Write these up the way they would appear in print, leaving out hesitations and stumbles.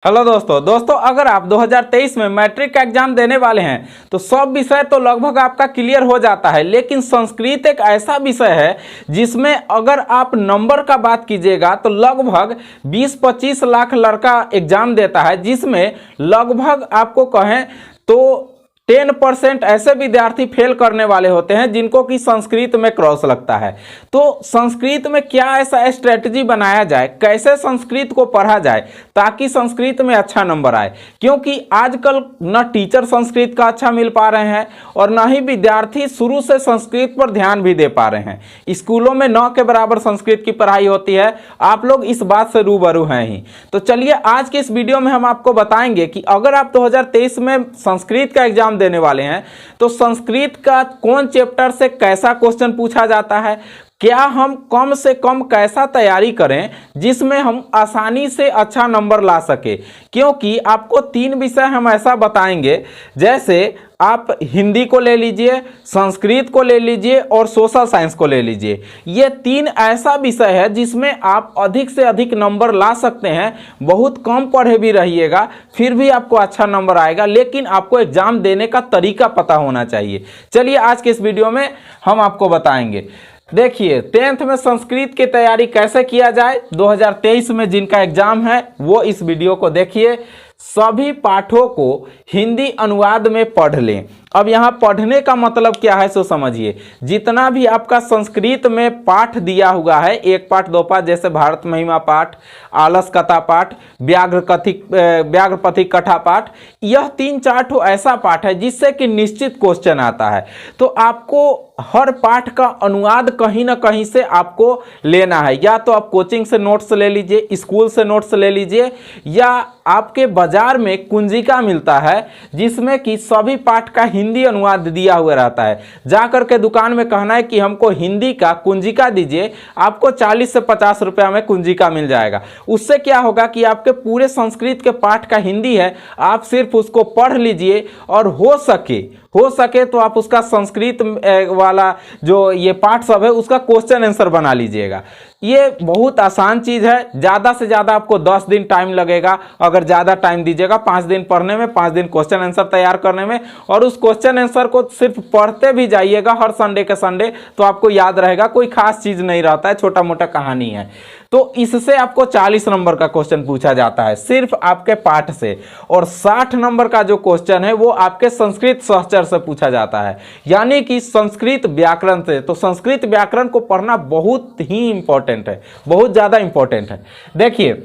Hello दोस्तों अगर आप 2023 में मैट्रिक का एग्जाम देने वाले हैं तो सब विषय तो लगभग आपका क्लियर हो जाता है, लेकिन संस्कृत एक ऐसा विषय है जिसमें अगर आप नंबर का बात कीजिएगा तो लगभग 20-25 लाख लड़का एग्जाम देता है, जिसमें लगभग आपको कहें तो 10% ऐसे विद्यार्थी फेल करने वाले होते हैं जिनको कि संस्कृत में क्रॉस लगता है। तो संस्कृत में क्या ऐसा स्ट्रेटजी बनाया जाए, कैसे संस्कृत को पढ़ा जाए ताकि संस्कृत में अच्छा नंबर आए, क्योंकि आजकल न टीचर संस्कृत का अच्छा मिल पा रहे हैं और न ही विद्यार्थी शुरू से संस्कृत पर ध्यान भी दे पा रहे हैं। स्कूलों में 9 के बराबर संस्कृत की पढ़ाई होती है, आप लोग इस बात से रूबरू हैं ही। तो चलिए आज के इस वीडियो में हम आपको बताएंगे कि अगर आप 2023 में संस्कृत का एग्जाम देने वाले हैं तो संस्कृत का कौन चैप्टर से कैसा क्वेश्चन पूछा जाता है, क्या हम कम से कम कैसा तैयारी करें जिसमें हम आसानी से अच्छा नंबर ला सके। क्योंकि आपको 3 विषय हम ऐसा बताएंगे, जैसे आप हिंदी को ले लीजिए, संस्कृत को ले लीजिए और सोशल साइंस को ले लीजिए। ये 3 ऐसा विषय है जिसमें आप अधिक से अधिक नंबर ला सकते हैं। बहुत कम पढ़े भी रहिएगा फिर भी आपको अच्छा नंबर आएगा, लेकिन आपको एग्जाम देने का तरीका पता होना चाहिए। चलिए आज के इस वीडियो में हम आपको बताएंगे। देखिए 10th में संस्कृत की तैयारी कैसे किया जाए 2023 में जिनका एग्जाम है वो इस वीडियो को देखिए। सभी पाठों को हिंदी अनुवाद में पढ़ लें। अब यहाँ पढ़ने का मतलब क्या है सो समझिए। जितना भी आपका संस्कृत में पाठ दिया हुआ है, 1 पाठ 2 पाठ, जैसे भारत महिमा पाठ, आलस कथा पाठ, व्याघ्रपथी कथा पाठ, यह 3-4 ऐसा पाठ है जिससे कि निश्चित क्वेश्चन आता है। तो आपको हर पाठ का अनुवाद कहीं ना कहीं से आपको लेना है। या तो आप कोचिंग से नोट्स ले लीजिए, स्कूल से नोट्स ले लीजिए, या आपके बाजार में कुंजिका मिलता है जिसमें कि सभी पाठ का हिंदी अनुवाद दिया हुआ रहता है। जाकर के दुकान में कहना है कि हमको हिंदी का कुंजिका दीजिए, आपको 40 से 50 रुपया में कुंजिका मिल जाएगा। उससे क्या होगा कि आपके पूरे संस्कृत के पाठ का हिंदी है, आप सिर्फ उसको पढ़ लीजिए और हो सके तो आप उसका संस्कृत वाला जो ये पाठ सब है उसका क्वेश्चन आंसर बना लीजिएगा। ये बहुत आसान चीज़ है। ज़्यादा से ज़्यादा आपको 10 दिन टाइम लगेगा अगर ज़्यादा टाइम दीजिएगा, 5 दिन पढ़ने में, 5 दिन क्वेश्चन आंसर तैयार करने में, और उस क्वेश्चन आंसर को सिर्फ पढ़ते भी जाइएगा हर संडे के संडे, तो आपको याद रहेगा। कोई खास चीज़ नहीं रहता है, छोटा मोटा कहानी है। तो इससे आपको 40 नंबर का क्वेश्चन पूछा जाता है सिर्फ आपके पाठ से, और 60 नंबर का जो क्वेश्चन है वो आपके संस्कृत सहचर से पूछा जाता है, यानी कि संस्कृत व्याकरण से। तो संस्कृत व्याकरण को पढ़ना बहुत ही इंपॉर्टेंट है, बहुत ज़्यादा इंपॉर्टेंट है। देखिए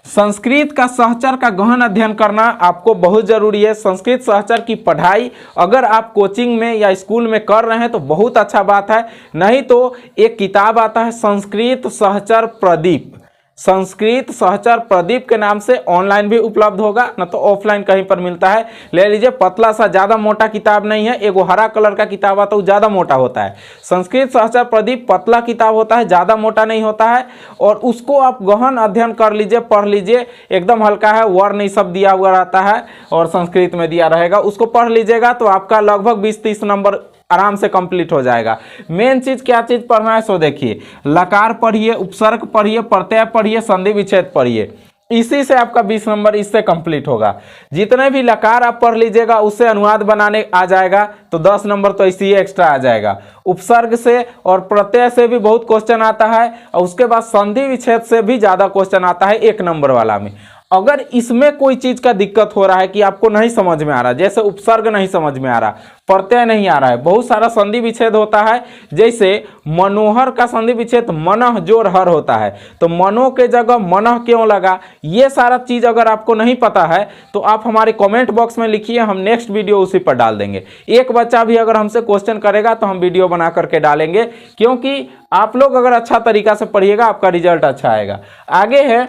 संस्कृत का सहचर का गहन अध्ययन करना आपको बहुत ज़रूरी है। संस्कृत सहचर की पढ़ाई अगर आप कोचिंग में या स्कूल में कर रहे हैं तो बहुत अच्छा बात है, नहीं तो एक किताब आता है संस्कृत सहचर प्रदीप। संस्कृत सहचर प्रदीप के नाम से ऑनलाइन भी उपलब्ध होगा, न तो ऑफलाइन कहीं पर मिलता है, ले लीजिए। पतला सा, ज़्यादा मोटा किताब नहीं है। एक वो हरा कलर का किताब आता है वो ज़्यादा मोटा होता है। संस्कृत सहचर प्रदीप पतला किताब होता है, ज़्यादा मोटा नहीं होता है, और उसको आप गहन अध्ययन कर लीजिए, पढ़ लीजिए। एकदम हल्का है, वर्ण नहीं सब दिया हुआ रहता है और संस्कृत में दिया रहेगा, उसको पढ़ लीजिएगा तो आपका लगभग 20-30 नंबर आराम से कंप्लीट हो जाएगा। मेन चीज क्या चीज पढ़ना है सो देखिए, लकार पढ़िए, उपसर्ग पढ़िए, प्रत्यय पढ़िए, संधि विच्छेद पढ़िए। इसी से आपका 20 नंबर इससे कंप्लीट होगा। जितने भी लकार आप पढ़ लीजिएगा उससे अनुवाद बनाने आ जाएगा तो 10 नंबर तो इसी एक्स्ट्रा आ जाएगा। उपसर्ग से और प्रत्यय से भी बहुत क्वेश्चन आता है, और उसके बाद संधि विच्छेद से भी ज़्यादा क्वेश्चन आता है 1 नंबर वाला में। अगर इसमें कोई चीज़ का दिक्कत हो रहा है कि आपको नहीं समझ में आ रहा, जैसे उपसर्ग नहीं समझ में आ रहा, प्रत्यय नहीं आ रहा है, बहुत सारा संधि विच्छेद होता है, जैसे मनोहर का संधि विच्छेद मनः जोर हर होता है, तो मनो के जगह मनः क्यों लगा, ये सारा चीज़ अगर आपको नहीं पता है तो आप हमारे कमेंट बॉक्स में लिखिए, हम नेक्स्ट वीडियो उसी पर डाल देंगे। एक बच्चा भी अगर हमसे क्वेश्चन करेगा तो हम वीडियो बना करके डालेंगे, क्योंकि आप लोग अगर अच्छा तरीका से पढ़िएगा आपका रिजल्ट अच्छा आएगा। आगे है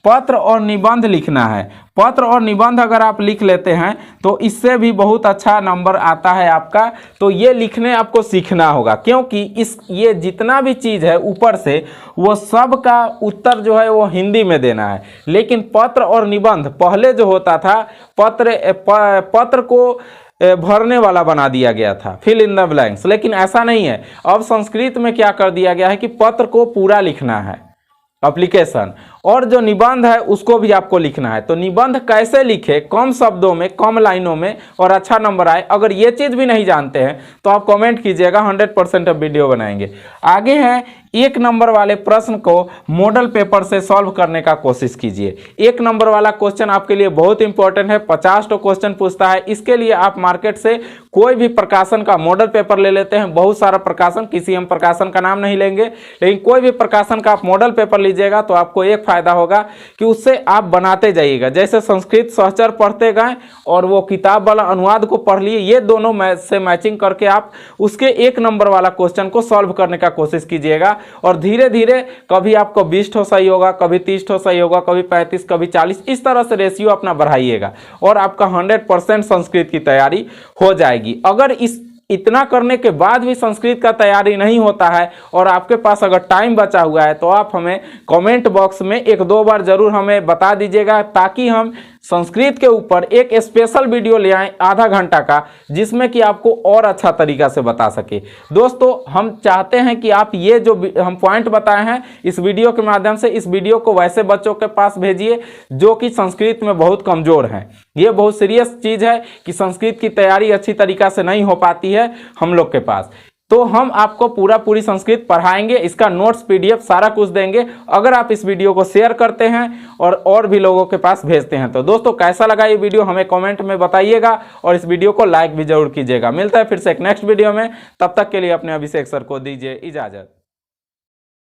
पत्र और निबंध लिखना है। पत्र और निबंध अगर आप लिख लेते हैं तो इससे भी बहुत अच्छा नंबर आता है आपका। तो ये लिखने आपको सीखना होगा, क्योंकि ये जितना भी चीज़ है ऊपर से वो सब का उत्तर जो है वो हिंदी में देना है। लेकिन पत्र और निबंध पहले जो होता था, पत्र को भरने वाला बना दिया गया था, फिल इन द ब्लैंक्स, लेकिन ऐसा नहीं है। अब संस्कृत में क्या कर दिया गया है कि पत्र को पूरा लिखना है, एप्लीकेशन, और जो निबंध है उसको भी आपको लिखना है। तो निबंध कैसे लिखे, कम शब्दों में, कम लाइनों में और अच्छा नंबर आए, अगर ये चीज़ भी नहीं जानते हैं तो आप कमेंट कीजिएगा, 100% अब वीडियो बनाएंगे। आगे है 1 नंबर वाले प्रश्न को मॉडल पेपर से सॉल्व करने का कोशिश कीजिए। 1 नंबर वाला क्वेश्चन आपके लिए बहुत इंपॉर्टेंट है, 50 तो क्वेश्चन पूछता है। इसके लिए आप मार्केट से कोई भी प्रकाशन का मॉडल पेपर ले लेते हैं, बहुत सारा प्रकाशन, किसी हम प्रकाशन का नाम नहीं लेंगे, लेकिन कोई भी प्रकाशन का आप मॉडल पेपर लीजिएगा तो आपको एक फायदा होगा कि उससे आप बनाते जाइएगा। जैसे संस्कृत सहचर पढ़ते गए और वो किताब वाला अनुवाद को पढ़ लिए, ये दोनों से मैचिंग करके आप उसके 1 नंबर वाला क्वेश्चन को सॉल्व करने का कोशिश कीजिएगा। और धीरे धीरे कभी आपको 20 ठो सही होगा, कभी 30 ठो सही होगा, कभी 35, कभी 40, इस तरह से रेशियो अपना बढ़ाइएगा और आपका 100% संस्कृत की तैयारी हो जाएगी। अगर इतना करने के बाद भी संस्कृत का तैयारी नहीं होता है और आपके पास अगर टाइम बचा हुआ है तो आप हमें कमेंट बॉक्स में 1-2 बार जरूर हमें बता दीजिएगा, ताकि हम संस्कृत के ऊपर एक स्पेशल वीडियो ले आएँ आधा घंटा का, जिसमें कि आपको और अच्छा तरीका से बता सके। दोस्तों, हम चाहते हैं कि आप ये जो हम पॉइंट बताए हैं इस वीडियो के माध्यम से, इस वीडियो को वैसे बच्चों के पास भेजिए जो कि संस्कृत में बहुत कमज़ोर हैं। ये बहुत सीरियस चीज़ है कि संस्कृत की तैयारी अच्छी तरीक़ा से नहीं हो पाती है हम लोग के पास। तो हम आपको पूरी संस्कृत पढ़ाएंगे, इसका नोट्स, PDF सारा कुछ देंगे, अगर आप इस वीडियो को शेयर करते हैं और भी लोगों के पास भेजते हैं। तो दोस्तों, कैसा लगा ये वीडियो हमें कमेंट में बताइएगा और इस वीडियो को लाइक भी जरूर कीजिएगा। मिलता है फिर से एक नेक्स्ट वीडियो में, तब तक के लिए अपने अभिषेक सर को दीजिए इजाज़त।